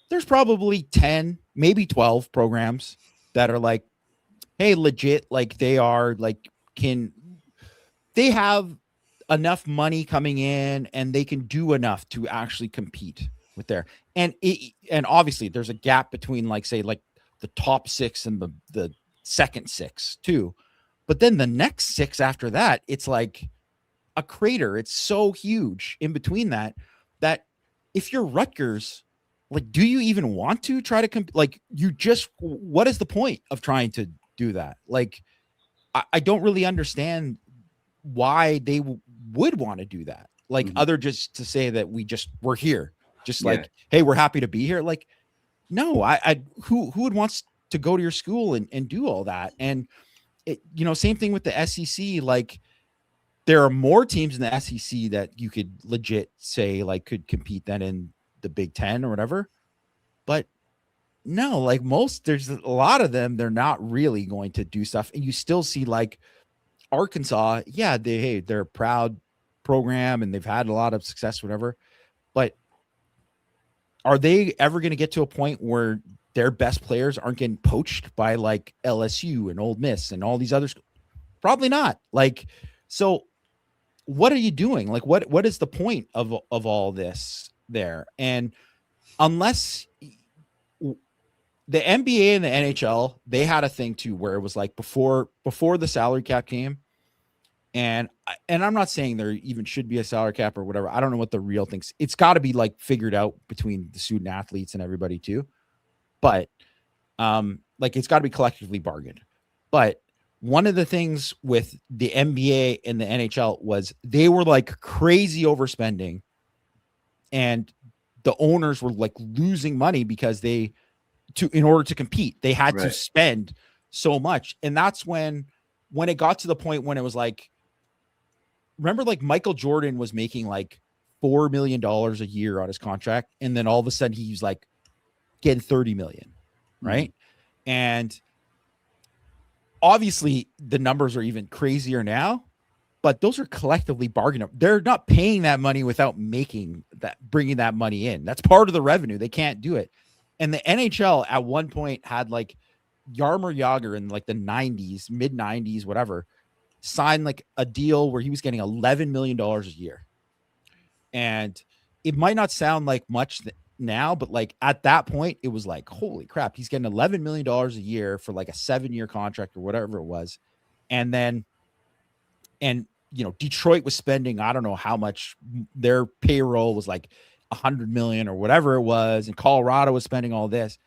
there's probably 10, maybe 12 programs that are like, hey, legit, like they are like, they have enough money coming in and they can do enough to actually compete with there. And obviously there's a gap between like, say, like the top 6 and the second 6 too. But then the next 6 after that, it's like a crater. It's so huge in between that if you're Rutgers, like, do you even want to try to like, what is the point of trying to do that? Like, I don't really understand why they would want to do that. Like, other just to say that we're here. Just like, hey, we're happy to be here. Like, no, who would want to go to your school and do all that? And same thing with the SEC. Like, there are more teams in the SEC that you could legit say like could compete than in the Big Ten or whatever. But no, like there's a lot of them, they're not really going to do stuff. And you still see like Arkansas. Yeah, they're a proud program and they've had a lot of success, whatever. But are they ever going to get to a point where their best players aren't getting poached by like LSU and Ole Miss and all these others? Probably not. Like, so what are you doing? Like, what is the point of all this there? And unless the NBA and the NHL, they had a thing too, where it was like before the salary cap came, and I'm not saying there even should be a salary cap or whatever. I don't know what the real things. It's got to be like figured out between the student athletes and everybody too. But like it's got to be collectively bargained. But one of the things with the NBA and the NHL was they were like crazy overspending, and the owners were like losing money because in order to compete, they had to spend so much. And that's when it got to the point when it was like, remember like Michael Jordan was making like $4 million a year on his contract. And then all of a sudden he's like getting 30 million. Right. And obviously the numbers are even crazier now, but those are collectively bargained. They're not paying that money without bringing that money in. That's part of the revenue. They can't do it. And the NHL at one point had like Jaromir Jagr in like the 90s, mid 90s, whatever, signed like a deal where he was getting $11 million a year. And it might not sound like much now, but like at that point, it was like, holy crap, he's getting $11 million a year for like a 7-year contract or whatever it was. And Detroit was spending, I don't know how much, their payroll was like 100 million or whatever it was. And Colorado was spending all this.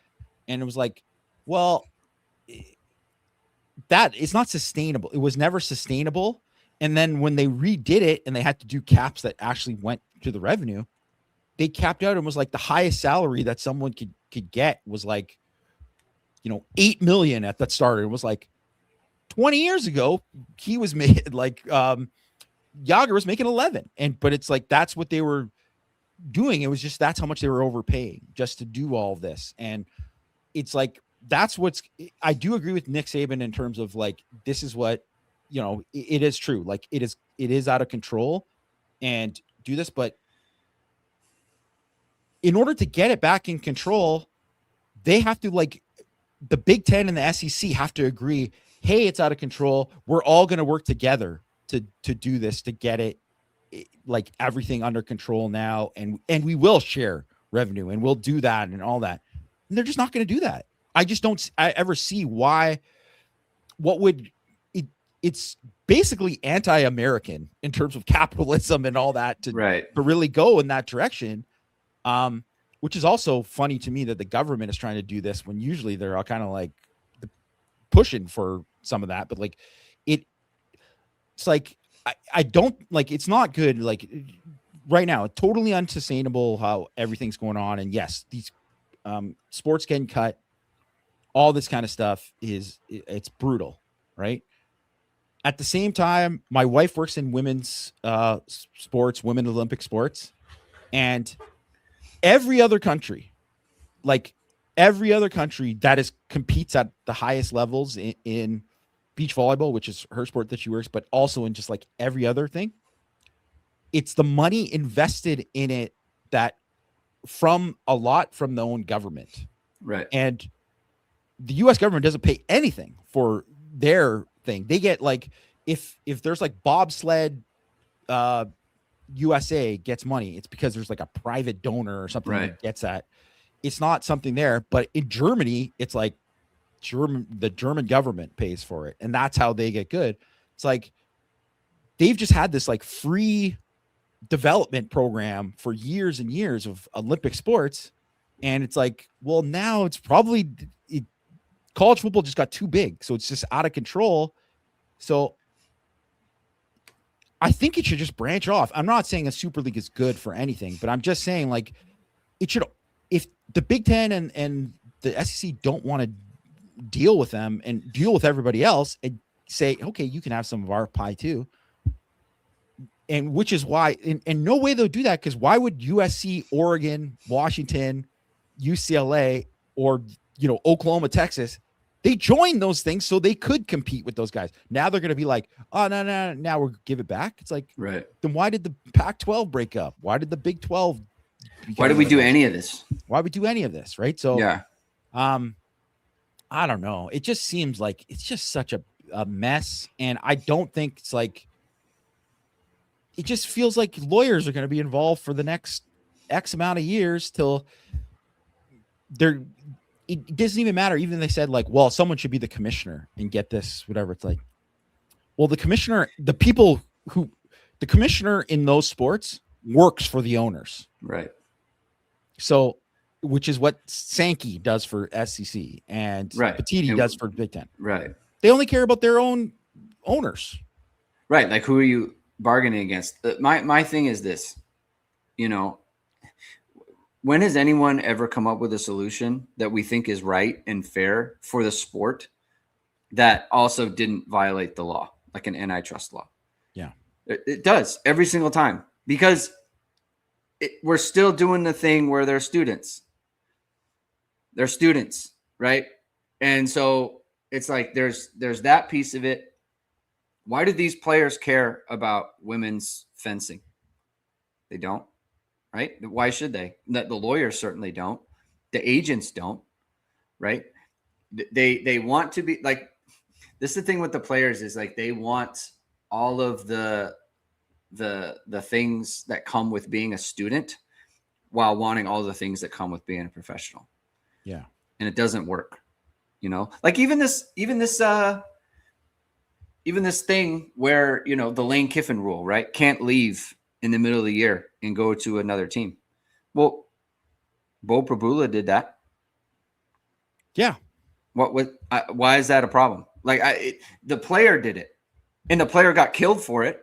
And it was like, well, that is not sustainable. It was never sustainable. And then when they redid it and they had to do caps that actually went to the revenue, they capped out and was like the highest salary that someone could get was like, 8 million at that start. It was like 20 years ago, he was made like, Jagr was making 11. But it's like, that's what they were doing. It was just, that's how much they were overpaying just to do all of this. And it's like, I do agree with Nick Saban in terms of like, this is what, it is true. Like it is out of control and do this, but in order to get it back in control, they have to like the Big Ten and the SEC have to agree, hey, it's out of control. We're all going to work together to do this, to get it like everything under control now. And we will share revenue and we'll do that and all that. And they're just not going to do that. I just don't ever see why, it's basically anti-American in terms of capitalism and all that to really go in that direction. Which is also funny to me that the government is trying to do this when usually they're all kind of like pushing for some of that, but like it's like, I don't like, it's not good. Like right now, totally unsustainable how everything's going on. And yes, these, sports getting cut, all this kind of stuff it's brutal. Right. At the same time, my wife works in women's, sports, women Olympic sports, and every other country that competes at the highest levels in beach volleyball, which is her sport that she works, but also in just like every other thing, it's the money invested in it that from the own government. Right. And the US government doesn't pay anything for their thing. They get like, if there's like bobsled, USA gets money, it's because there's like a private donor or something that gets that. It's not something there, but in Germany, it's like the German government pays for it, and that's how they get good. It's like they've just had this like free development program for years and years of Olympic sports, and it's like, well, now it's probably college football just got too big, so it's just out of control. So I think it should just branch off. I'm not saying a super league is good for anything, but I'm just saying like it should, if the Big Ten and the SEC don't want to deal with them and deal with everybody else and say, okay, you can have some of our pie too. And which is why, and no way they'll do that. Cause why would USC, Oregon, Washington, UCLA, or, Oklahoma, Texas, they joined those things so they could compete with those guys. Now they're going to be like, oh, no, now we'll give it back. It's like, then why did the Pac-12 break up? Why did the Big 12? Why did we do any of this? Why we do any of this? Right. So, yeah. I don't know. It just seems like it's just such a mess. And I don't think it's like, it just feels like lawyers are going to be involved for the next X amount of years till it doesn't even matter. Even they said like, well, someone should be the commissioner and get this, whatever. It's like, well, the commissioner in those sports works for the owners. Right. So, which is what Sankey does for SEC and Petiti does for Big Ten. Right. They only care about their own owners. Right. Like, who are you bargaining against? My thing is this, when has anyone ever come up with a solution that we think is right and fair for the sport that also didn't violate the law, like an antitrust law? Yeah. It does every single time, because we're still doing the thing where they're students. They're students, right? And so it's like there's that piece of it. Why do these players care about women's fencing? They don't, right? Why should they? The lawyers certainly don't. The agents don't, right? They want to be like, this is the thing with the players is like they want all of the things that come with being a student while wanting all the things that come with being a professional. Yeah. And it doesn't work, like even this thing where, the Lane Kiffin rule, right? Can't leave in the middle of the year and go to another team. Well, Bo Prabula did that. Yeah. Why is that a problem? Like the player did it and the player got killed for it,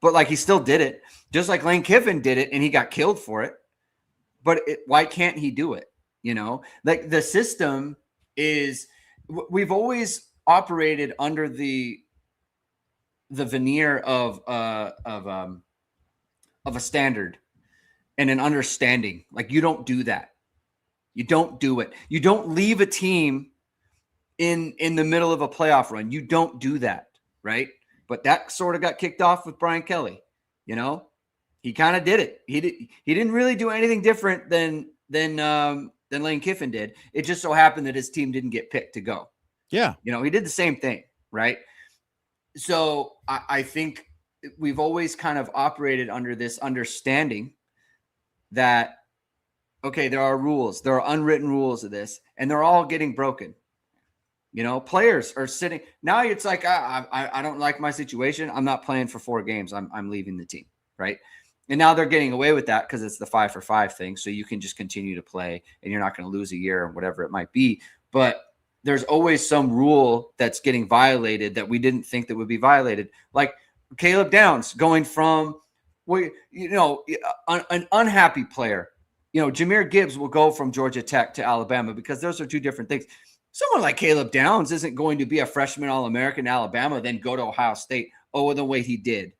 but like he still did it, just like Lane Kiffin did it and he got killed for it. But why can't he do it? Like the system is, we've always operated under the veneer of a standard and an understanding. Like you don't do that. You don't do it. You don't leave a team in the middle of a playoff run. You don't do that, right? But that sort of got kicked off with Brian Kelly. He kind of did it. He didn't really do anything different than Lane Kiffin did. It just so happened that his team didn't get picked to go. Yeah. He did the same thing, right? So I think we've always kind of operated under this understanding that, okay, there are rules, there are unwritten rules of this, and they're all getting broken. Players are sitting now. It's like, I don't like my situation. I'm not playing for 4 games. I'm leaving the team. Right. And now they're getting away with that because it's the 5-for-5 thing. So you can just continue to play and you're not going to lose a year or whatever it might be. But there's always some rule that's getting violated that we didn't think that would be violated. Like Caleb Downs going from, an unhappy player. Jahmyr Gibbs will go from Georgia Tech to Alabama because those are 2 different things. Someone like Caleb Downs isn't going to be a freshman All-American in Alabama, then go to Ohio State. Oh, the way he did.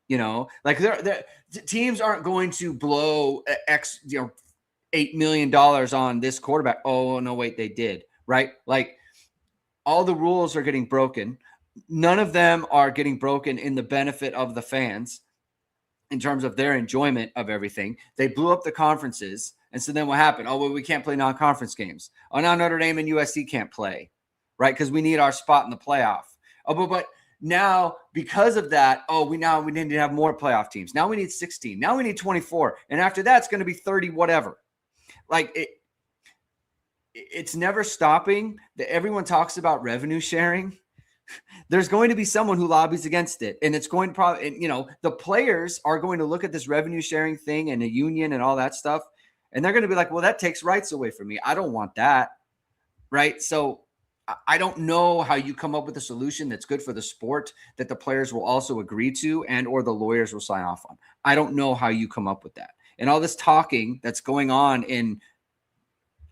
Like teams aren't going to blow $8 million on this quarterback. Oh, no, wait, they did. Right. Like all the rules are getting broken. None of them are getting broken in the benefit of the fans in terms of their enjoyment of everything. They blew up the conferences. And so then what happened? Oh, well, we can't play non-conference games. Oh, now Notre Dame and USC can't play. Right. Because we need our spot in the playoff. Oh, but now, because of that, we need to have more playoff teams. Now we need 16. Now we need 24. And after that, it's going to be 30, whatever. Like it's never stopping. That everyone talks about revenue sharing. There's going to be someone who lobbies against it. And it's going to probably, the players are going to look at this revenue sharing thing and a union and all that stuff. And they're going to be like, well, that takes rights away from me. I don't want that. Right. So I don't know how you come up with a solution that's good for the sport that the players will also agree to and or the lawyers will sign off on. I don't know how you come up with that. And all this talking that's going on in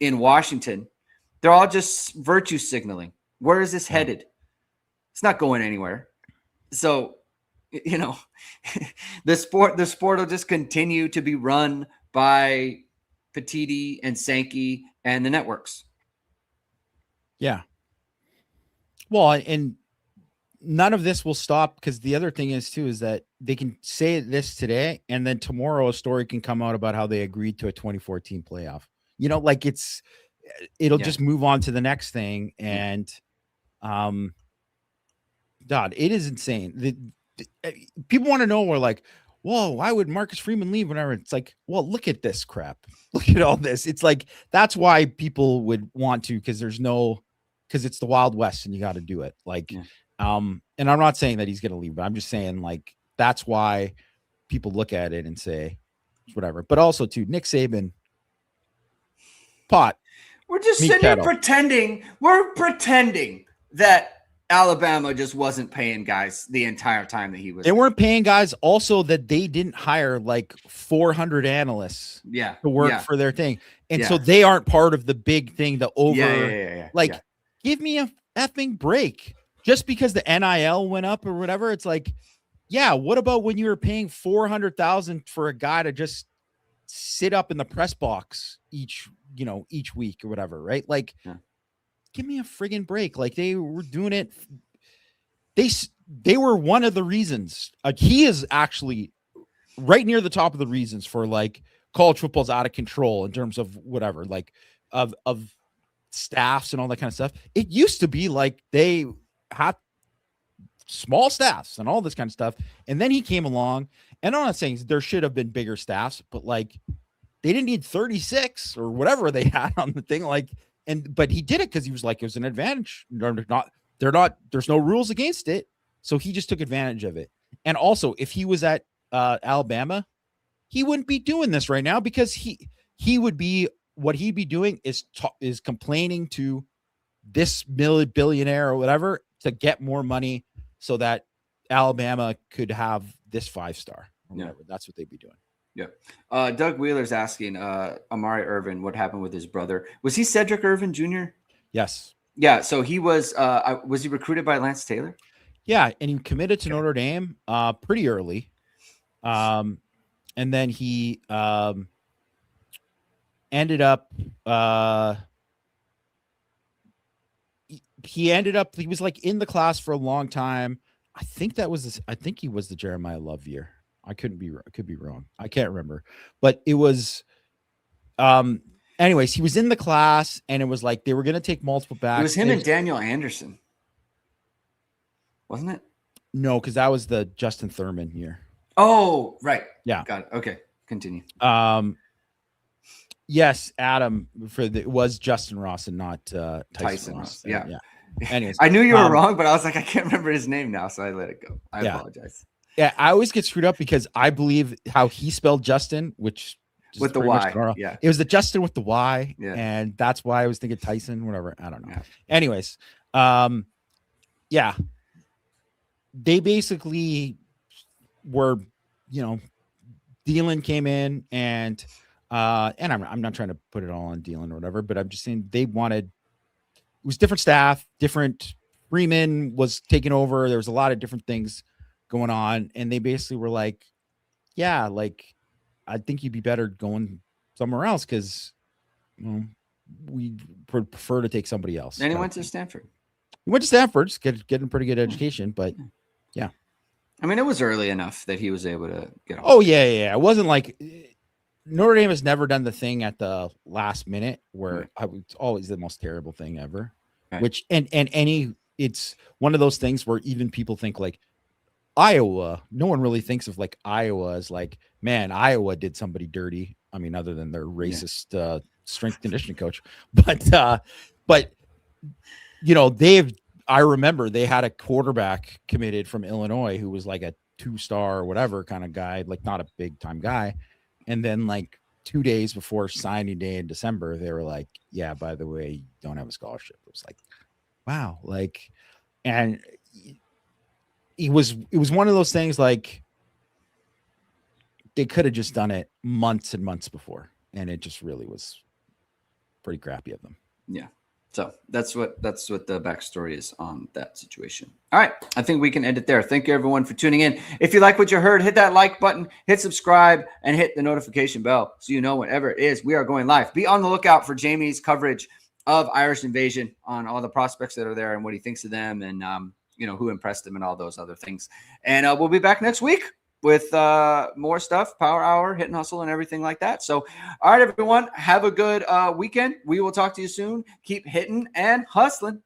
Washington, they're all just virtue signaling. Where is this headed? It's not going anywhere. So, the sport will just continue to be run by Petiti and Sankey and the networks. Yeah. Well, and none of this will stop because the other thing is too is that they can say this today and then tomorrow a story can come out about how they agreed to a 2014 playoff. Like it'll just move on to the next thing. And God, it is insane. People want to know, we're like, whoa, why would Marcus Freeman leave? Whenever it's like, well, look at this crap. Look at all this. It's like, that's why people would want to, because it's the Wild West and you got to do it. Like, and I'm not saying that he's going to leave, but I'm just saying like, that's why people look at it and say whatever. But also too, Nick Saban, pot. We're just sitting here pretending. We're pretending that Alabama just wasn't paying guys the entire time that he was. They weren't paying guys. Also, that they didn't hire like 400 analysts to work for their thing. And so they aren't part of the big thing, give me a effing break. Just because the NIL went up or whatever, it's like, yeah, what about when you were paying $400,000 for a guy to just sit up in the press box each week or whatever, right? Like, give me a friggin' break. Like they were doing it. They were one of the reasons. He is actually right near the top of the reasons for like college football's out of control in terms of whatever, like of staffs and all that kind of stuff. It used to be like they had small staffs and all this kind of stuff. And then he came along, and I'm not saying there should have been bigger staffs, but like they didn't need 36 or whatever they had on the thing. Like, but he did it because he was like, it was an advantage. There's no rules against it. So he just took advantage of it. And also, if he was at Alabama, he wouldn't be doing this right now, because he would be, what he'd be doing is complaining to this billionaire or whatever to get more money so that Alabama could have this 5-star or whatever. That's what they'd be doing. Yeah. Doug Wheeler's asking Amari Irvin what happened with his brother. Was he Cedric Irvin Jr.? Yes. Yeah. So he was he recruited by Lance Taylor? Yeah. And he committed to Notre Dame pretty early. And then he ended up he was like in the class for a long time. I think he was the Jeremiah Love year. I could be wrong. I can't remember, but it was, anyways, he was in the class, and it was like, they were going to take multiple backs. It was him and Daniel Anderson, wasn't it? No, because that was the Justin Thurman year. Oh, right. Yeah. Got it. Okay. Continue. Yes, Adam, it was Justin Ross and not Tyson Ross. Yeah. Anyways, I knew you were wrong, but I was like, I can't remember his name now, so I let it go. I apologize. Yeah, I always get screwed up because I believe how he spelled Justin, which with the Y. Yeah, it was the Justin with the Y, and that's why I was thinking Tyson, whatever. I don't know. Yeah. Anyways, they basically were, Thielen came in, and I'm not trying to put it all on Thielen or whatever, but I'm just saying it was different staff, different. Freeman was taking over. There was a lot of different things going on, and they basically were like, yeah, like, I think you'd be better going somewhere else, because we prefer to take somebody else. And he went to Stanford. He went to Stanford, getting a pretty good education, but yeah. I mean, it was early enough that he was able to get off. Oh, yeah. It wasn't like Notre Dame has never done the thing at the last minute where it's always the most terrible thing ever. Right. Which it's one of those things where even people think like Iowa, no one really thinks of like Iowa as like, man, Iowa did somebody dirty. I mean, other than their racist strength conditioning coach, but I remember they had a quarterback committed from Illinois who was like a 2-star or whatever kind of guy, like not a big time guy. And then like 2 days before signing day in December, they were like, yeah, by the way, you don't have a scholarship. It was like, wow. Like, and it was one of those things, like they could have just done it months and months before. And it just really was pretty crappy of them. Yeah. So that's what the backstory is on that situation. All right. I think we can end it there. Thank you, everyone, for tuning in. If you like what you heard, hit that like button, hit subscribe, and hit the notification bell so you know whenever it is we are going live. Be on the lookout for Jamie's coverage of Irish Invasion on all the prospects that are there and what he thinks of them, and who impressed him and all those other things. And we'll be back next week with more stuff, Power Hour, Hit and Hustle, and everything like that. So, all right, everyone, have a good weekend. We will talk to you soon. Keep hitting and hustling.